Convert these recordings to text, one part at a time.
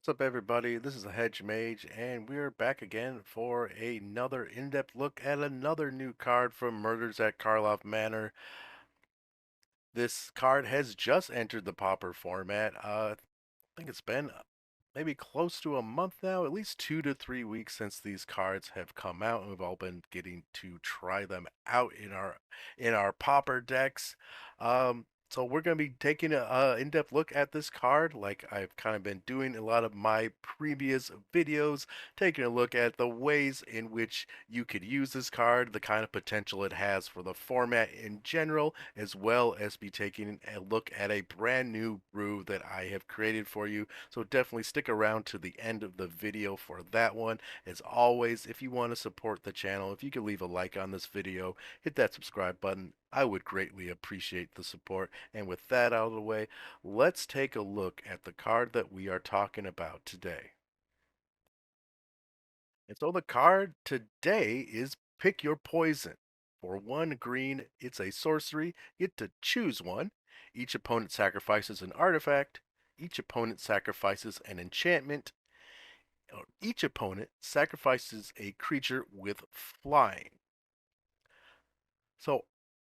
What's up, everybody? This is the Hedge Mage, and we're back again for another in-depth look at another new card from Murders at Karlov Manor. This card has just entered the Pauper format. I think it's been maybe close to a month now, at least 2 to 3 weeks since these cards have come out, and we've all been getting to try them out in our Pauper decks. So we're going to be taking a in-depth look at this card, like I've kind of been doing a lot of my previous videos, taking a look at the ways in which you could use this card, the kind of potential it has for the format in general, as well as be taking a look at a brand new brew that I have created for you. So definitely stick around to the end of the video for that one. As always, if you want to support the channel, if you could leave a like on this video, hit that subscribe button. I would greatly appreciate the support. And with that out of the way, let's take a look at the card that we are talking about today. And so the card today is Pick Your Poison. For 1 green, it's a sorcery. You get to choose one. Each opponent sacrifices an artifact. Each opponent sacrifices an enchantment. Each opponent sacrifices a creature with flying. So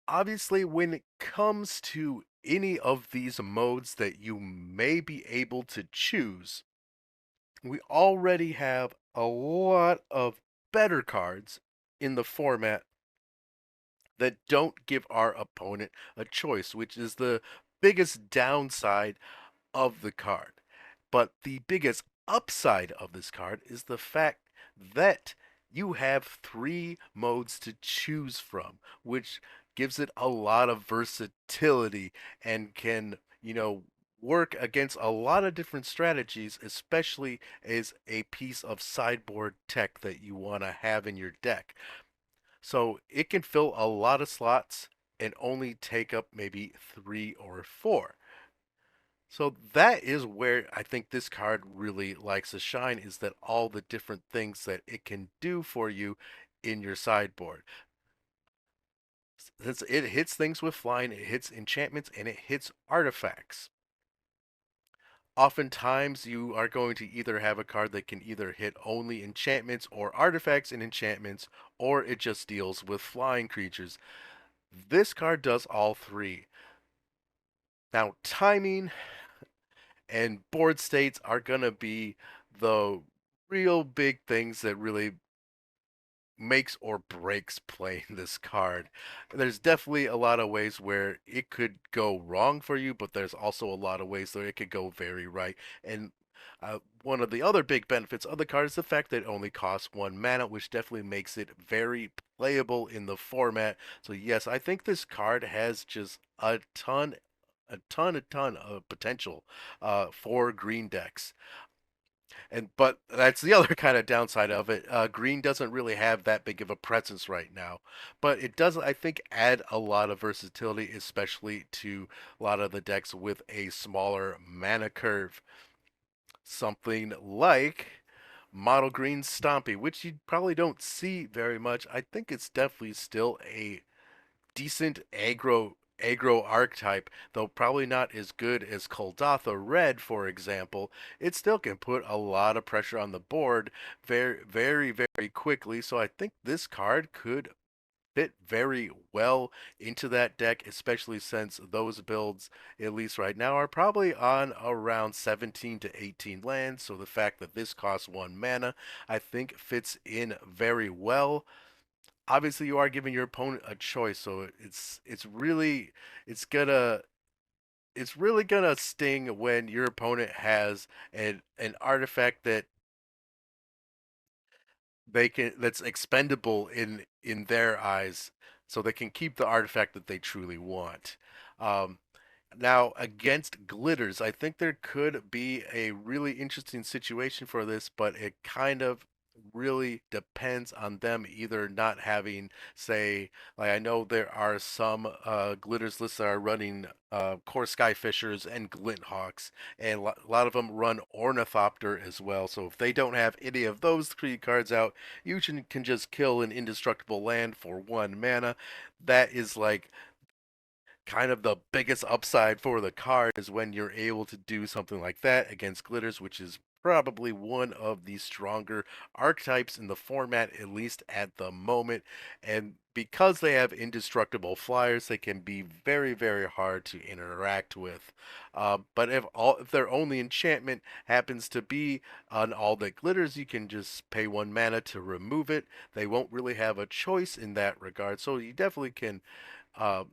obviously, when it comes to any of these modes that you may be able to choose, we already have a lot of better cards in the format that don't give our opponent a choice, which is the biggest downside of the card. But the biggest upside of this card is the fact that you have 3 modes to choose from, which gives it a lot of versatility and can, work against a lot of different strategies, especially as a piece of sideboard tech that you want to have in your deck. So it can fill a lot of slots and only take up maybe 3 or 4. So that is where I think this card really likes to shine, is that all the different things that it can do for you in your sideboard. Since it hits things with flying, it hits enchantments, and it hits artifacts. Oftentimes you are going to either have a card that can either hit only enchantments or artifacts and enchantments, or it just deals with flying creatures. This card does all 3. Now, timing and board states are going to be the real big things that really makes or breaks playing this card. There's definitely a lot of ways where it could go wrong for you, but there's also a lot of ways where it could go very right. And one of the other big benefits of the card is the fact that it only costs 1 mana, which definitely makes it very playable in the format. So yes, I think this card has just a ton of potential for green decks. But that's the other kind of downside of it. Green doesn't really have that big of a presence right now, but it does, I think, add a lot of versatility, especially to a lot of the decks with a smaller mana curve. Something like Model Green Stompy, which you probably don't see very much. I think it's definitely still a decent aggro archetype, though probably not as good as Kuldotha Red, for example. It still can put a lot of pressure on the board very, very, very quickly. So I think this card could fit very well into that deck, especially since those builds, at least right now, are probably on around 17 to 18 lands. So the fact that this costs 1 mana, I think fits in very well. Obviously you are giving your opponent a choice, so it's gonna it's really gonna sting when your opponent has an artifact that's expendable in their eyes, so they can keep the artifact that they truly want. um, Now, against glitters, I think there could be a really interesting situation for this, but it kind of really depends on them either not having, say, like I know there are some glitters lists that are running core skyfishers and glinthawks, and a lot of them run ornithopter as well. So if they don't have any of those 3 cards out, you can just kill an indestructible land for 1 mana. That is like kind of the biggest upside for the card is when you're able to do something like that against glitters, which is probably one of the stronger archetypes in the format, at least at the moment. And because they have indestructible flyers, they can be very, very hard to interact with. But if their only enchantment happens to be on all that glitters, you can just pay 1 mana to remove it. They won't really have a choice in that regard, so you uh,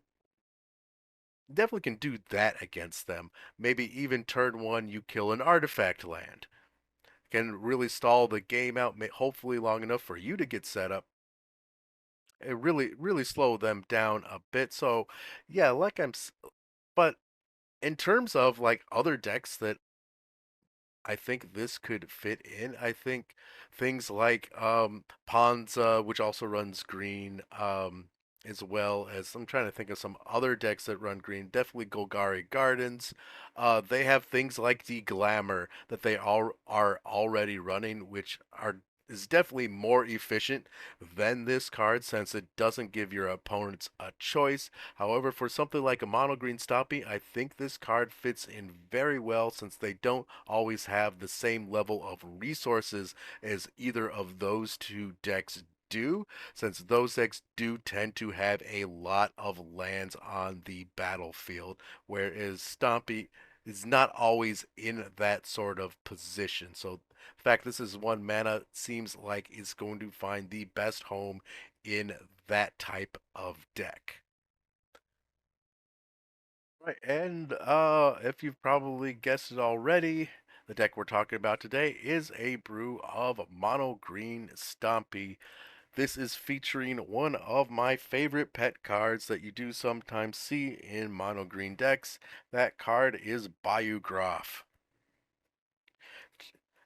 definitely can do that against them. Maybe even turn one, you kill an artifact land. Can really stall the game out, hopefully long enough for you to get set up. It really slow them down a bit. So, yeah, but in terms of like other decks that I think this could fit in. I think things like Ponza, which also runs green, as well as I'm trying to think of some other decks that run green. Definitely Golgari Gardens. They have things like the Glamour that they all are already running, which are is definitely more efficient than this card since it doesn't give your opponents a choice. However, for something like a mono green Stompy, I think this card fits in very well since they don't always have the same level of resources as either of those two decks do, since those decks do tend to have a lot of lands on the battlefield, whereas Stompy is not always in that sort of position. So the fact this is 1 mana seems like it's going to find the best home in that type of deck. Right, and if you've probably guessed it already, the deck we're talking about today is a brew of mono green Stompy. This is featuring one of my favorite pet cards that you do sometimes see in mono green decks. That card is Biograph.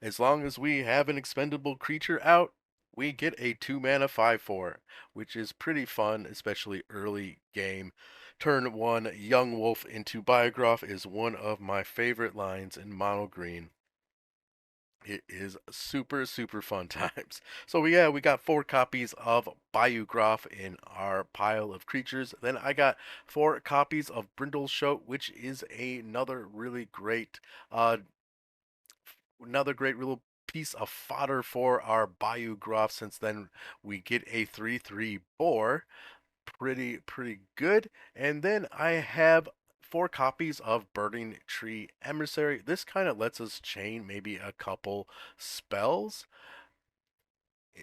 As long as we have an expendable creature out, we get a 2 mana 5/4, which is pretty fun, especially early game. Turn 1 Young Wolf into Biograph is one of my favorite lines in mono green. It is super, super fun times. So yeah, we got 4 copies of Biograph in our pile of creatures. Then I got 4 copies of Brindleshote, which is uh, another great little piece of fodder for our Biograph. Since then we get a 3/3 boar, pretty good. And then I have 4 copies of Burning Tree Emissary. This kind of lets us chain maybe a couple spells.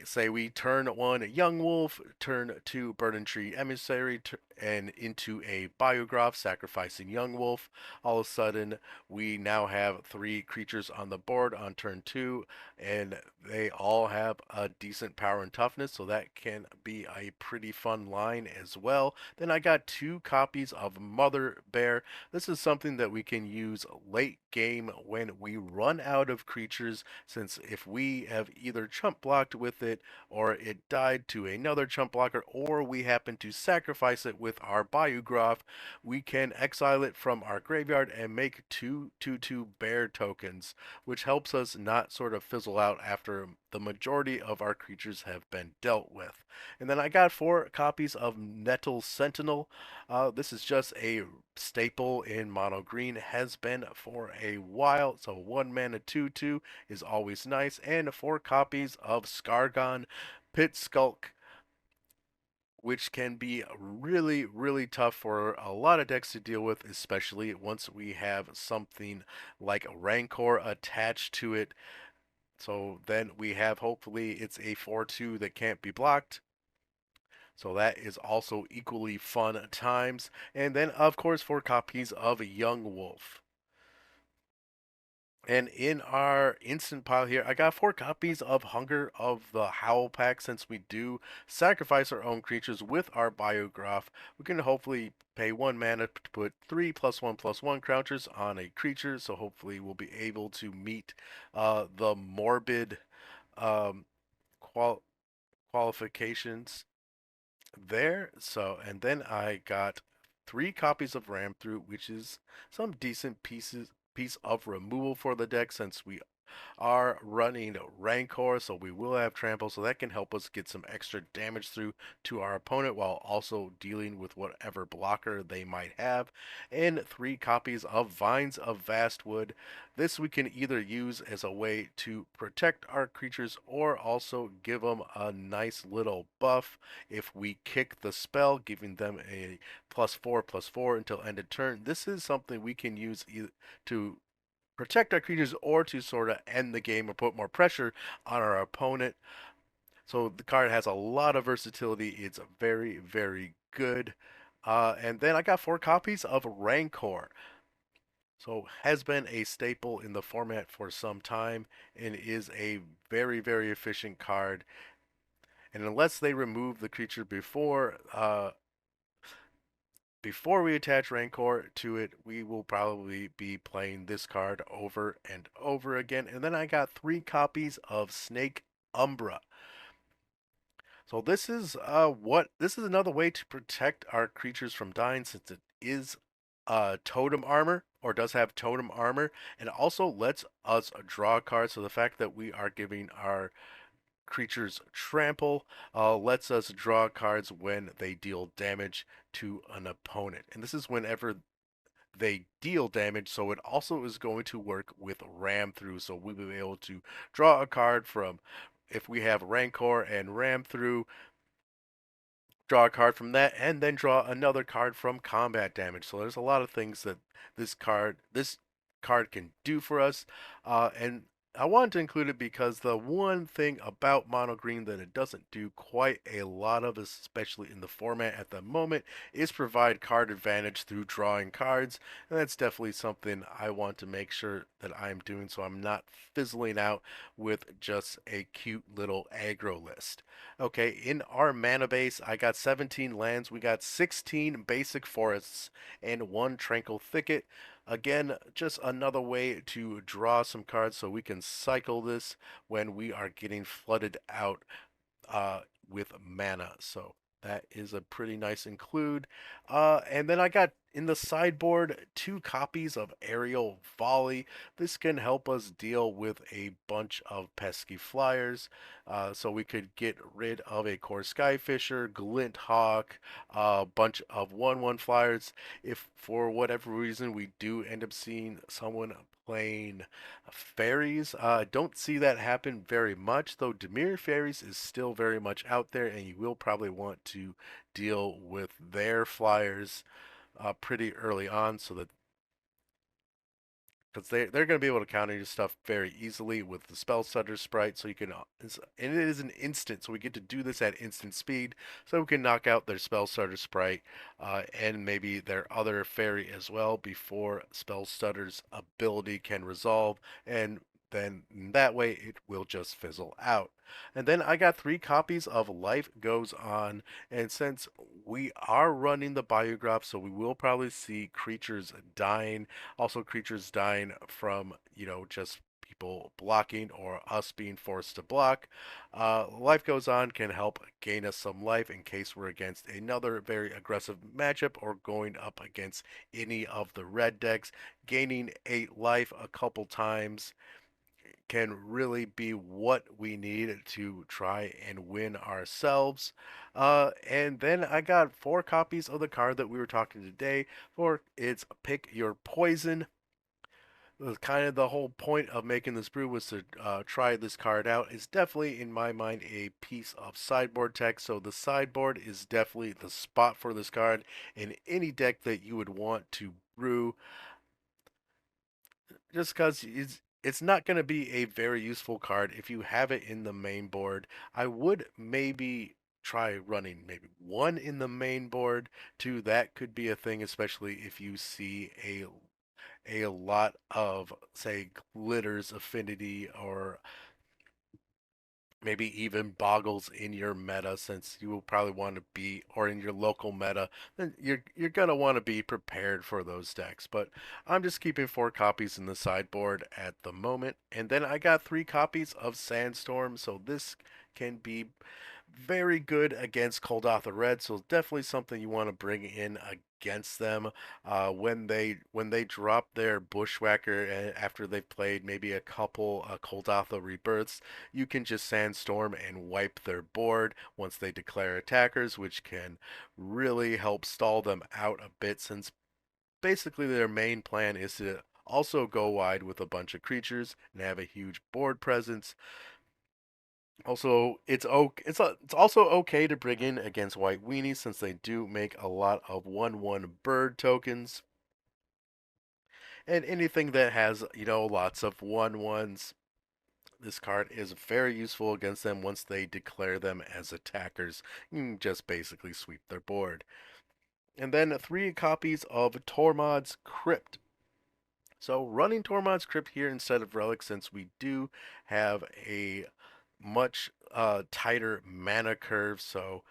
Say we turn 1 Young Wolf, turn 2 Burden Tree Emissary, and into a Biograph, sacrificing Young Wolf. All of a sudden, we now have 3 creatures on the board on turn 2, and they all have a decent power and toughness, so that can be a pretty fun line as well. Then I got 2 copies of Mother Bear. This is something that we can use late game when we run out of creatures, since if we have either chump blocked with it or it died to another chump blocker, or we happen to sacrifice it with our Biograph, we can exile it from our graveyard and make 2/2/2 bear tokens, which helps us not sort of fizzle out after the majority of our creatures have been dealt with. And then I got 4 copies of Nettle Sentinel. This is just a staple in mono green, has been for a while. So 1 mana 2/2 is always nice, and 4 copies of Scargon Pit Skulk, which can be really tough for a lot of decks to deal with, especially once we have something like Rancor attached to it. So then we have, hopefully it's a 4/2 that can't be blocked. So that is also equally fun at times. And then, of course, 4 copies of Young Wolf. And in our instant pile here, I got 4 copies of Hunger of the Howl pack. Since we do sacrifice our own creatures with our Biograph, we can hopefully pay 1 mana to put 3+1/+1 counters on a creature. So hopefully we'll be able to meet the morbid um, qual qualifications there. So, and then I got 3 copies of Ram Through, which is some decent piece of removal for the deck, since we are running Rancor, so we will have Trample, so that can help us get some extra damage through to our opponent while also dealing with whatever blocker they might have. And 3 copies of Vines of Vastwood. This we can either use as a way to protect our creatures or also give them a nice little buff if we kick the spell, giving them a +4/+4 until end of turn. This is something we can use to protect our creatures or to sort of end the game or put more pressure on our opponent. So the card has a lot of versatility. It's very, very good. And then I got 4 copies of Rancor. So has been a staple in the format for some time and is a very, very efficient card. And unless they remove the creature before we attach Rancor to it, we will probably be playing this card over and over again. And then I got 3 copies of Snake Umbra. So this is another way to protect our creatures from dying since it is totem armor or does have totem armor and also lets us draw cards. So the fact that we are giving our creatures trample lets us draw cards when they deal damage to an opponent. And this is whenever they deal damage, so it also is going to work with ram through. So we'll be able to draw a card from, if we have Rancor and ram through, draw a card from that, and then draw another card from combat damage. So there's a lot of things that this card can do for us, and I wanted to include it because the one thing about mono green that it doesn't do quite a lot of, especially in the format at the moment, is provide card advantage through drawing cards, and that's definitely something I want to make sure that I'm doing so I'm not fizzling out with just a cute little aggro list. Okay, in our mana base, I got 17 lands. We got 16 basic forests and 1 tranquil thicket. Again, just another way to draw some cards so we can cycle this when we are getting flooded out uh, with mana. So that is a pretty nice include. And then I got in the sideboard 2 copies of Aerial Volley. This can help us deal with a bunch of pesky flyers. So we could get rid of a Core Skyfisher, Glint Hawk, a bunch of 1/1 flyers. If for whatever reason we do end up seeing someone playing fairies, don't see that happen very much, though Dimir fairies is still very much out there, and you will probably want to deal with their flyers pretty early on so that because they're going to be able to counter your stuff very easily with the spell stutter sprite. So you can, and it is an instant, so we get to do this at instant speed. So we can knock out their spell starter sprite and maybe their other fairy as well before spell stutter's ability can resolve, and then that way it will just fizzle out. And then I got 3 copies of Life Goes On, and since we are running the biograph, so we will probably see creatures dying, also creatures dying from, just people blocking or us being forced to block. Life Goes On can help gain us some life in case we're against another very aggressive matchup or going up against any of the red decks. Gaining 8 life a couple times can really be what we need to try and win ourselves. And then I got 4 copies of the card that we were talking today for it's Pick Your Poison. Kind of the whole point of making this brew was to try this card out. It's definitely, in my mind, a piece of sideboard tech. So the sideboard is definitely the spot for this card in any deck that you would want to brew, just because it's not going to be a very useful card if you have it in the main board. I would maybe try running maybe 1 in the main board. 2, that could be a thing, especially if you see a lot of, say, Glitter's Affinity or maybe even Boggles in your meta, since you will probably want to be, or in your local meta, then you're gonna want to be prepared for those decks. But I'm just keeping 4 copies in the sideboard at the moment, and then I got 3 copies of Sandstorm, so this can be very good against Koldatha Red, so definitely something you want to bring in against them when they drop their Bushwhacker after they've played maybe a couple Koldatha rebirths. You can just Sandstorm and wipe their board once they declare attackers, which can really help stall them out a bit since basically their main plan is to also go wide with a bunch of creatures and have a huge board presence. Also, it's also okay to bring in against white weenies since they do make a lot of 1/1 bird tokens and anything that has, lots of 1/1s. This card is very useful against them once they declare them as attackers. You can just basically sweep their board. And then 3 copies of Tormod's Crypt. So running Tormod's Crypt here instead of Relic, since we do have a much tighter mana curve, so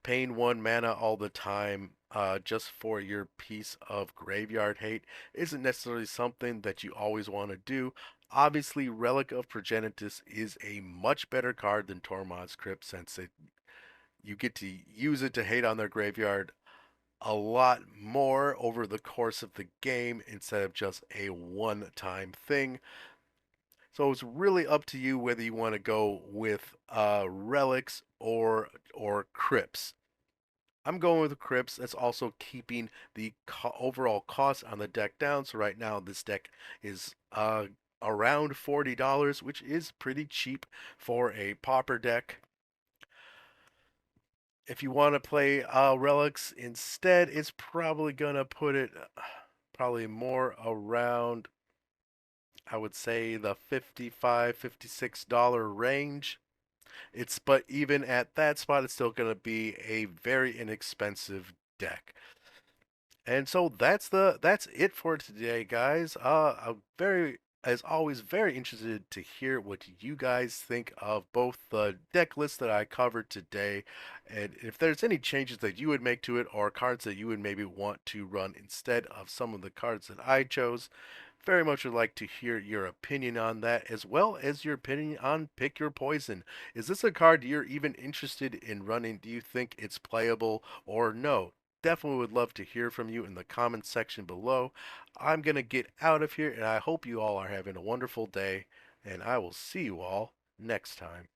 paying 1 mana all the time just for your piece of graveyard hate isn't necessarily something that you always want to do. Obviously, Relic of Progenitus is a much better card than Tormod's Crypt since you get to use it to hate on their graveyard a lot more over the course of the game instead of just a one-time thing. So it's really up to you whether you want to go with relics or crypts. I'm going with crypts. That's also keeping the overall cost on the deck down. So right now this deck is around $40, which is pretty cheap for a pauper deck. If you want to play relics instead, it's probably gonna put it probably more around, I would say, the $55, $56 range. But even at that spot, it's still gonna be a very inexpensive deck. And so that's it for today, guys. I'm very, as always, very interested to hear what you guys think of both the deck list that I covered today, and if there's any changes that you would make to it, or cards that you would maybe want to run instead of some of the cards that I chose. Very much would like to hear your opinion on that, as well as your opinion on Pick Your Poison. Is this a card you're even interested in running? Do you think it's playable or no? Definitely would love to hear from you in the comments section below. I'm going to get out of here, and I hope you all are having a wonderful day, and I will see you all next time.